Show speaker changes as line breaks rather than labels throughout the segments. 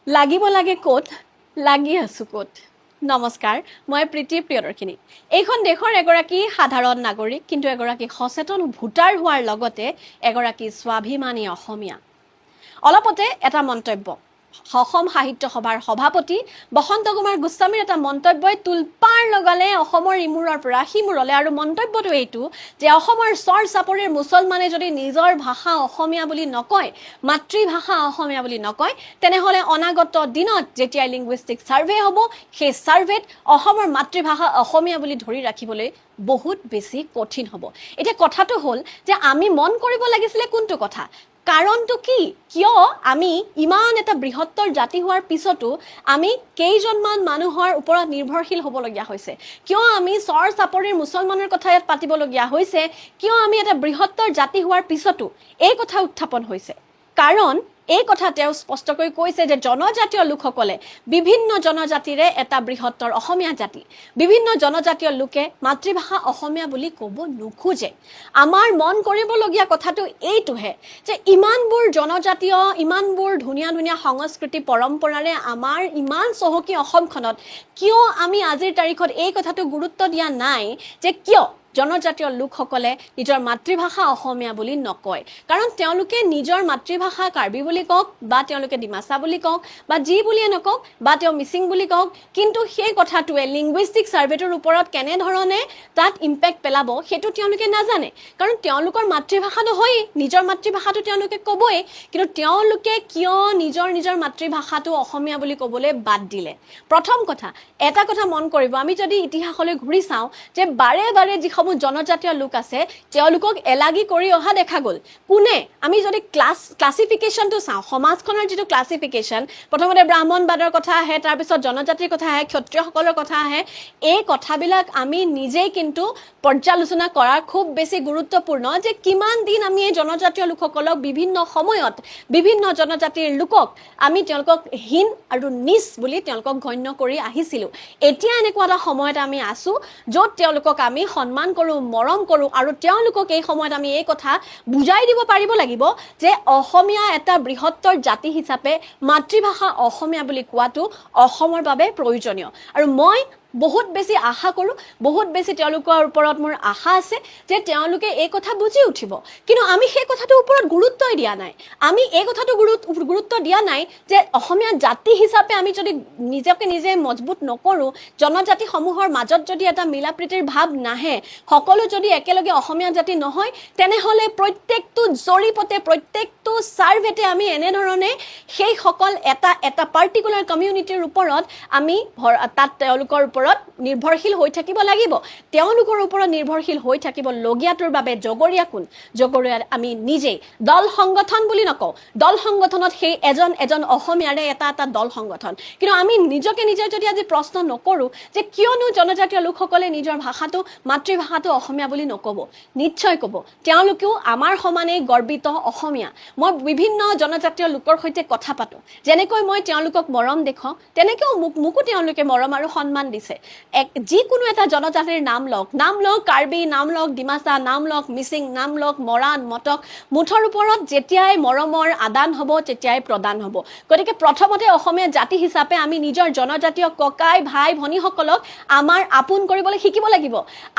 লাগিব লাগে ক'ত লাগি আছো ক'ত নমস্কাৰ মই প্ৰীতি প্ৰিয়দৰ্শিনী এইখন দেশৰ এগৰাকী সাধাৰণ নাগৰিক কিন্তু এগৰাকী সচেতন ভোটাৰ হোৱাৰ লগতে এগৰাকী স্বাভিমানী অসমীয়া অলপতে এটা মন্তব্য অসম সাহিত্য সভাৰ সভাপতি বসন্ত কুমাৰ গোস্বামীৰ এটা মন্তব্যই তুলপাৰ লগালে অসমৰ ইমূৰৰ পৰা সিমূৰলে আৰু মন্তব্যটো এইটো যে অসমৰ চৰ চাপৰিৰ মুছলমানে যদি নিজৰ ভাষা অসমীয়া বুলি নকয় মাতৃভাষা অসমীয়া বুলি নকয় তেনেহ'লে অনাগত দিনত যেতিয়া লিংগুইষ্টিক ছাৰ্ভে হ'ব সেই ছাৰ্ভেত অসমৰ মাতৃভাষা অসমীয়া বুলি ধৰি ৰাখিবলৈ বহুত বেছি কঠিন হ'ব এতিয়া কথাটো হ'ল যে আমি মন কৰিব লাগিছিলে কোনটো কথা কাৰণটো কি কিয় আমি ইমান এটা বৃহত্তৰ জাতি হোৱাৰ পিছতো আমি কেইজনমান মানুহৰ ওপৰত নিৰ্ভৰশীল হ'বলগীয়া হৈছে কিয় আমি চৰ চাপৰিৰ মুছলমানৰ কথা ইয়াত পাতিবলগীয়া হৈছে কিয় আমি এটা বৃহত্তৰ জাতি হোৱাৰ পিছতো এই কথা উত্থাপন হৈছে কাৰণ এই কথা তেওঁ স্পষ্টকৈ কৈছে যে জনজাতীয় লোকসকলে বিভিন্ন জনজাতিৰে এটা বৃহত্তৰ অসমীয়া জাতি বিভিন্ন জনজাতীয় লোকে মাতৃভাষা অসমীয়া বুলি ক'ব নোখোজে আমাৰ মন কৰিবলগীয়া কথাটো এইটোহে যে ইমানবোৰ জনজাতীয় ইমানবোৰ ধুনীয়া ধুনীয়া সংস্কৃতি পৰম্পৰাৰে আমাৰ ইমান চহকী অসমখনত কিয় আমি আজিৰ তাৰিখত এই কথাটো গুৰুত্ব দিয়া নাই যে কিয় জনজাতীয় লোকসকলে নিজৰ মাতৃভাষা অসমীয়া বুলি নকয় কাৰণ তেওঁলোকে নিজৰ মাতৃভাষা কাৰ্বি বুলি কওক বা তেওঁলোকে ডিমাচা বুলি কওক বা যি বুলিয়ে নকওক বা তেওঁ মিচিং বুলি কওক কিন্তু সেই কথাটোৱে লিংগুইষ্টিক ছাৰ্ভেটোৰ ওপৰত কেনেধৰণে তাত ইম্পেক্ট পেলাব সেইটো তেওঁলোকে নাজানে কাৰণ তেওঁলোকৰ মাতৃভাষা নহয়েই নিজৰ মাতৃভাষাটো তেওঁলোকে ক'বই কিন্তু তেওঁলোকে কিয় নিজৰ মাতৃভাষাটো অসমীয়া বুলি ক'বলৈ বাদ দিলে প্ৰথম কথা এটা কথা মন কৰিব আমি যদি ইতিহাসলৈ ঘূৰি চাওঁ যে বাৰে বাৰে যিসমূহ জনজাতীয় লোক আছে তেওঁলোকক এলাগি কৰি অহা দেখা গ'ল কোনে আমি যদি ক্লাছিফিকেশ্যনটো চাওঁ সমাজখনৰ যিটো ক্লাছিফিকেশ্যন প্ৰথমতে ব্ৰাহ্মণবাদৰ কথা আহে তাৰপিছত জনজাতিৰ কথা আহে ক্ষত্ৰিয়সকলৰ কথা আহে এই কথাবিলাক আমি নিজেই কিন্তু পৰ্যালোচনা কৰা খুব বেছি গুৰুত্বপূৰ্ণ যে কিমান দিন আমি এই জনজাতীয় লোকসকলক বিভিন্ন সময়ত বিভিন্ন জনজাতিৰ লোকক আমি তেওঁলোকক হীন আৰু নিচ বুলি তেওঁলোকক গণ্য কৰি আহিছিলোঁ এতিয়া এনেকুৱা এটা সময়ত আমি আছোঁ য'ত তেওঁলোকক আমি সন্মান কৰোঁ মৰম কৰোঁ আৰু তেওঁলোকক এই সময়ত আমি এই কথা বুজাই দিব পাৰিব লাগিব যে অসমীয়া এটা বৃহত্তৰ জাতি হিচাপে মাতৃভাষা অসমীয়া বুলি কোৱাটো অসমৰ বাবে প্ৰয়োজনীয় আৰু মই বহুত বেছি আশা কৰোঁ বহুত বেছি তেওঁলোকৰ ওপৰত মোৰ আশা আছে যে তেওঁলোকে এই কথা বুজি উঠিব কিন্তু আমি সেই কথাটোৰ ওপৰত গুৰুত্বই দিয়া নাই আমি এই কথাটো গুৰুত্ব দিয়া নাই যে অসমীয়া জাতি হিচাপে আমি যদি নিজকে নিজে মজবুত নকৰোঁ জনজাতিসমূহৰ মাজত যদি এটা মিলা প্ৰীতিৰ ভাৱ নাহে সকলো যদি একেলগে অসমীয়া জাতি নহয় তেনেহ'লে প্ৰত্যেকটো জৰীপতে প্ৰত্যেকটো ছাৰ্ভেতে আমি এনেধৰণে সেইসকল এটা পাৰ্টিকুলাৰ কমিউনিটিৰ ওপৰত আমি তাত তেওঁলোকৰ ওপৰত নিৰ্ভৰশীল হৈ থাকিব লাগিব তেওঁলোকৰ ওপৰত নিৰ্ভৰশীল হৈ থাকিবলগীয়াটোৰ বাবে জগৰীয়া কোন জগৰীয়া আমি নিজেই দল সংগঠন বুলি নকওঁ দল সংগঠনত সেই এজন অসমীয়াৰে এটা দল সংগঠন কিন্তু আমি নিজকে নিজে যদি আজি প্ৰশ্ন নকৰোঁ যে কিয়নো জনজাতীয় লোকসকলে নিজৰ ভাষাটো মাতৃভাষাটো অসমীয়া বুলি নক'ব নিশ্চয় ক'ব তেওঁলোকেও আমাৰ সমানেই গৰ্বিত অসমীয়া মই বিভিন্ন জনজাতীয় লোকৰ সৈতে কথা পাতোঁ যেনেকৈ মই তেওঁলোকক মৰম দেখুৱাওঁ তেনেকৈও মোকো তেওঁলোকে মৰম আৰু সন্মান দিছে যিকোনো এটা জনজাতিৰ নাম লওক কাৰ্বি নাম লওক ডিমাচা নাম লওক মিচিং নাম লওক মৰাণ মটক মুঠৰ ওপৰত যেতিয়াই মৰমৰ আদান হ'ব তেতিয়াই প্ৰদান হ'ব গতিকে প্ৰথমতে অসমীয়া জাতি হিচাপে আমি নিজৰ জনজাতীয় ককাই ভাই ভনীসকলক আমাৰ আপোন কৰিবলৈ শিকিব লাগিব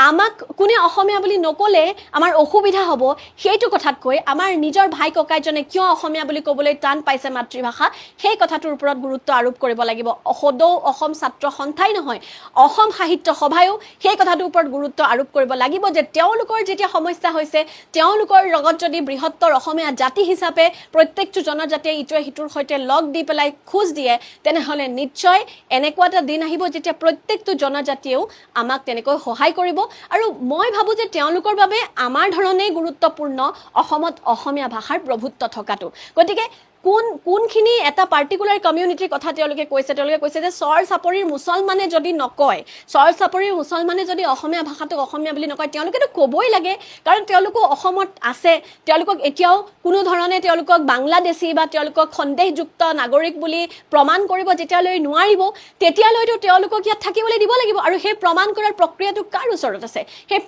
আমাক কোনে অসমীয়া বুলি নক'লে আমাৰ অসুবিধা হ'ব সেইটো কথাতকৈ আমাৰ নিজৰ ভাই ককাইজনে কিয় অসমীয়া বুলি ক'বলৈ টান পাইছে মাতৃভাষা সেই কথাটোৰ ওপৰত গুৰুত্ব আৰোপ কৰিব লাগিব সদৌ অসম ছাত্ৰ সন্থাই নহয় অসম সাহিত্য সভায়ো সেই কথাটোৰ ওপৰত গুৰুত্ব আৰোপ কৰিব লাগিব যে তেওঁলোকৰ যেতিয়া সমস্যা হৈছে তেওঁলোকৰ লগত যদি বৃহত্তৰ অসমীয়া জাতি হিচাপে প্ৰত্যেকটো জনজাতিয়ে ইটোৱে সিটোৰ সৈতে লগ দি পেলাই খোজ দিয়ে তেনেহ'লে নিশ্চয় এনেকুৱা এটা দিন আহিব যেতিয়া প্ৰত্যেকটো জনজাতিয়েও আমাক তেনেকৈ সহায় কৰিব আৰু মই ভাবোঁ যে তেওঁলোকৰ বাবে আমাৰ ধৰণেই গুৰুত্বপূৰ্ণ অসমত অসমীয়া ভাষাৰ প্ৰভুত্ব থকাটো গতিকে কোনখিনি এটা পাৰ্টিকুলাৰ কমিউনিটিৰ কথা তেওঁলোকে কৈছে যে চৰ চাপৰিৰ মুছলমানে যদি নকয় চৰ চাপৰিৰ মুছলমানে যদি অসমীয়া ভাষাটোক অসমীয়া বুলি নকয় তেওঁলোকেতো ক'বই লাগে কাৰণ তেওঁলোকো অসমত আছে তেওঁলোকক এতিয়াও কোনো ধৰণে তেওঁলোকক বাংলাদেশী বা তেওঁলোকক সন্দেহযুক্ত নাগৰিক বুলি প্ৰমাণ কৰিব যেতিয়ালৈ নোৱাৰিব তেতিয়ালৈতো তেওঁলোকক ইয়াত থাকিবলৈ দিব লাগিব আৰু সেই প্ৰমাণ কৰাৰ প্ৰক্ৰিয়াটো কাৰ ওচৰত আছে সেই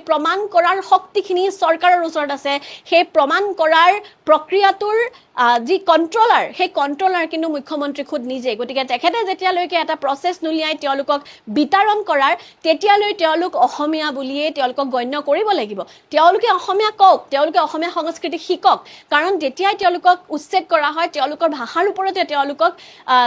প্ৰমাণ কৰাৰ শক্তিখিনি চৰকাৰৰ ওচৰত আছে সেই প্ৰমাণ কৰাৰ প্ৰক্ৰিয়াটোৰ যি কণ্ট্ৰলাৰ সেই কণ্ট্ৰলাৰ কিন্তু মুখ্যমন্ত্ৰী খুদ নিজে গতিকে তেখেতে যেতিয়ালৈকে এটা প্ৰচেছ নুলিয়াই তেওঁলোকক বিতৰণ কৰাৰ তেতিয়ালৈ তেওঁলোক অসমীয়া বুলিয়ে তেওঁলোকক গণ্য কৰিব লাগিব তেওঁলোকে অসমীয়া কওক তেওঁলোকে অসমীয়া সংস্কৃতি শিকক কাৰণ যেতিয়াই তেওঁলোকক উচ্ছেদ কৰা হয় তেওঁলোকৰ ভাষাৰ ওপৰতে তেওঁলোকক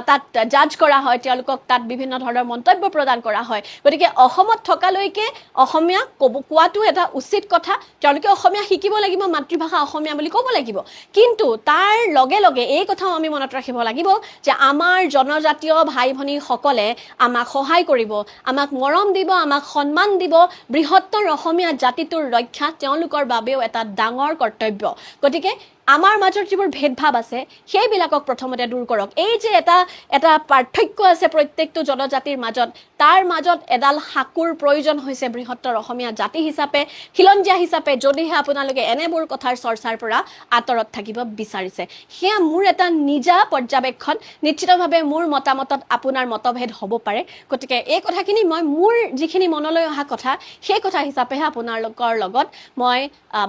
তাত জাজ কৰা হয় তেওঁলোকক তাত বিভিন্ন ধৰণৰ মন্তব্য প্ৰদান কৰা হয় গতিকে অসমত থকালৈকে অসমীয়া কোৱাটো এটা উচিত কথা তেওঁলোকে অসমীয়া শিকিব লাগিব মাতৃভাষা অসমীয়া বুলি ক'ব লাগিব কিন্তু তাৰ লগে লগে এই কথাও আমি মনত ৰাখিব লাগিব যে আমাৰ জনজাতীয় ভাই ভনীসকলে আমাক সহায় কৰিব আমাক মৰম দিব আমাক সন্মান দিব বৃহত্তৰ অসমীয়া জাতিটোৰ ৰক্ষা তেওঁলোকৰ বাবেও এটা ডাঙৰ কৰ্তব্য গতিকে আমাৰ মাজত যিবোৰ ভেদভাৱ আছে সেইবিলাকক প্ৰথমতে দূৰ কৰক এই যে এটা পাৰ্থক্য আছে প্ৰত্যেকটো জনজাতিৰ মাজত তাৰ মাজত এডাল হাকুৰ প্ৰয়োজন হৈছে বৃহত্তৰ অসমীয়া জাতি হিচাপে খিলঞ্জীয়া হিচাপে যদিহে আপোনালোকে এনেবোৰ কথাৰ চৰ্চাৰ পৰা আঁতৰত থাকিব বিচাৰিছে সেয়া মোৰ এটা নিজা পৰ্যবেক্ষণ নিশ্চিতভাৱে মোৰ মতামতত আপোনাৰ মতভেদ হ'ব পাৰে গতিকে এই কথাখিনি মই মোৰ যিখিনি মনলৈ অহা কথা সেই কথা হিচাপেহে আপোনালোকৰ লগত মই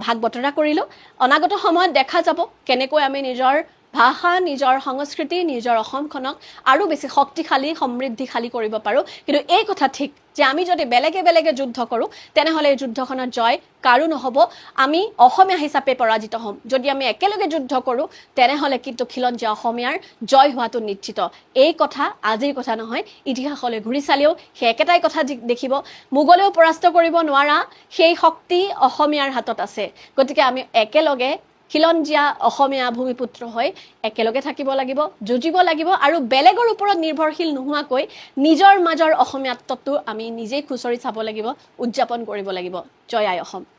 ভাগ বতৰা কৰিলোঁ অনাগত সময়ত দেখা যাব কেনেকৈ আমি নিজৰ ভাষা নিজৰ সংস্কৃতি নিজৰ অসমখনক আৰু বেছি শক্তিশালী সমৃদ্ধিশালী কৰিব পাৰোঁ কিন্তু এই কথা ঠিক যে আমি যদি বেলেগে বেলেগে যুদ্ধ কৰোঁ তেনেহ'লে এই যুদ্ধখনত জয় কাৰো নহ'ব আমি অসমীয়া হিচাপে পৰাজিত হ'ম যদি আমি একেলগে যুদ্ধ কৰোঁ তেনেহ'লে কিন্তু খিলঞ্জীয়া অসমীয়াৰ জয় হোৱাটো নিশ্চিত এই কথা আজিৰ কথা নহয় ইতিহাসলৈ ঘূৰি চালেও সেই একেটাই কথা দেখিব মোগলেও পৰাস্ত কৰিব নোৱাৰা সেই শক্তি অসমীয়াৰ হাতত আছে গতিকে আমি একেলগে খিলঞ্জীয়া অসমীয়া ভূমিপুত্ৰ হৈ একেলগে থাকিব লাগিব যুঁজিব লাগিব আৰু বেলেগৰ ওপৰত নিৰ্ভৰশীল নোহোৱাকৈ নিজৰ মাজৰ অসমীয়াত্বটো আমি নিজেই খুচৰি চাব লাগিব উদযাপন কৰিব লাগিব জয় আই অসম